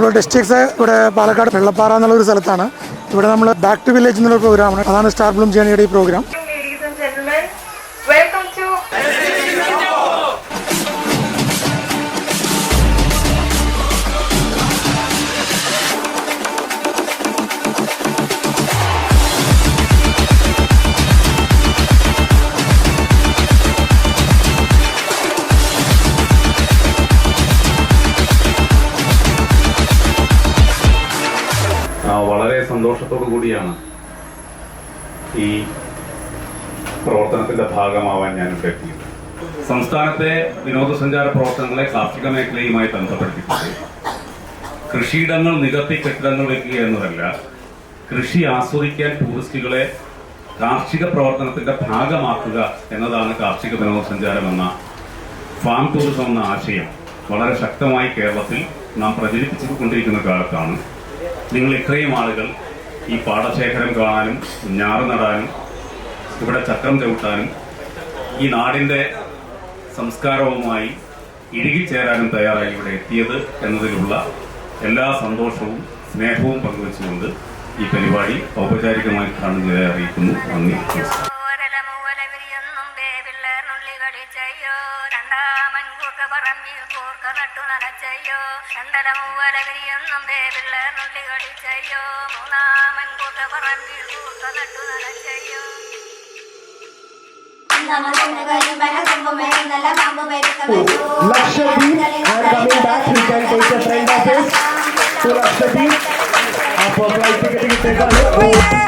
നമ്മൾ ഡിസ്ട്രിക്ട്സ് ഇവിടെ പാലക്കാട് വെള്ളപ്പാറ എന്നുള്ളൊരു സ്ഥലത്താണ്. ഇവിടെ നമ്മൾ ബാക്ക് ടു വില്ലേജ് എന്നുള്ള പ്രോഗ്രാമാണ്. അതാണ് സ്റ്റാർ ബ്ലൂം ജേണിയുടെ ഈ പ്രോഗ്രാം. വളരെ സന്തോഷത്തോടു കൂടിയാണ് ഈ പ്രവർത്തനത്തിന്റെ ഭാഗമാവാൻ ഞാൻ ഇവിടെ എത്തിയത്. സംസ്ഥാനത്തെ വിനോദസഞ്ചാര പ്രവർത്തനങ്ങളെ കാർഷിക മേഖലയുമായി ബന്ധപ്പെടുത്തിക്കൊണ്ട് കൃഷിയിടങ്ങൾ നികത്തി കെട്ടിടങ്ങൾ വയ്ക്കുക എന്നതല്ല, കൃഷി ആസ്വദിക്കാൻ ടൂറിസ്റ്റുകളെ കാർഷിക പ്രവർത്തനത്തിന്റെ ഭാഗമാക്കുക എന്നതാണ് കാർഷിക വിനോദസഞ്ചാരം എന്ന ഫാം ടൂറിസം എന്ന ആശയം വളരെ ശക്തമായി കേരളത്തിൽ നാം പ്രചരിപ്പിച്ചുകൊണ്ടിരിക്കുന്ന കാലത്താണ് നിങ്ങൾ ഇത്രയും ആളുകൾ ഈ പാടശേഖരം കാണാനും ഞാറ് നടാനും ഇവിടെ ചക്രം ചവിട്ടാനും ഈ നാടിൻ്റെ സംസ്കാരവുമായി ഇഴുകിച്ചേരാനും തയ്യാറായി ഇവിടെ എത്തിയത് എന്നതിലുള്ള എല്ലാ സന്തോഷവും സ്നേഹവും പങ്കുവെച്ചുകൊണ്ട് ഈ പരിപാടി ഔപചാരികമായി കാണുന്നതിനെ അറിയിക്കുന്നു. നന്ദി. Lakshadweep, and coming back, we can take a friend of his to Lakshadweep. For flight ticketing, take a look.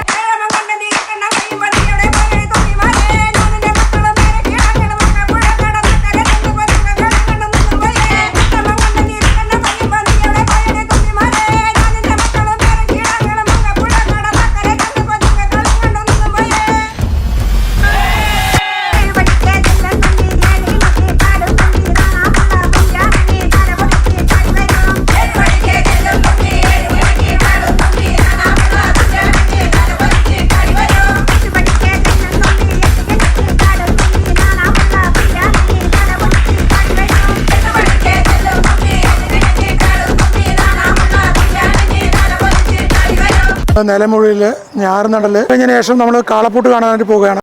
നിലമ്പൂരിൽ ഞാറ് നടൽ കഴിഞ്ഞതിന് ശേഷം നമ്മൾ കാളപ്പൂട്ട് കാണാനായിട്ട് പോവുകയാണ്.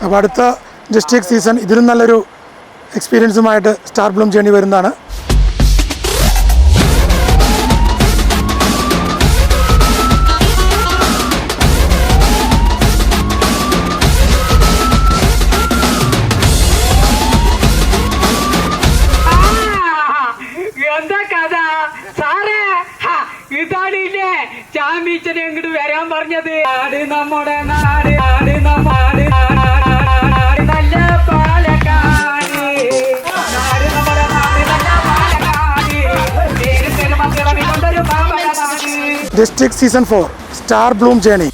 അപ്പോൾ അടുത്ത ഡിസ്ട്രിക്ട് സീസൺ ഇതിലും നല്ലൊരു എക്സ്പീരിയൻസുമായിട്ട് സ്റ്റാർ ബ്ലൂം ജേണി വരുന്നതാണ്. എന്താ കഥ സാറേ? ഇതാണില്ലേ ചാമ്പ്യൻസിനെ ഇങ്ങോട്ട് വരാൻ പറഞ്ഞത്. നാട് നമ്മുടെ നാട്, നാട് നമ്മുടെ നല്ല പാലക്കാട്, നാട് നമ്മുടെ നാട് നല്ല പാലക്കാട്, നേരത്തെ മക്കളെ കൊണ്ടൊരു Palakkad. District season 4 star Bloom journey.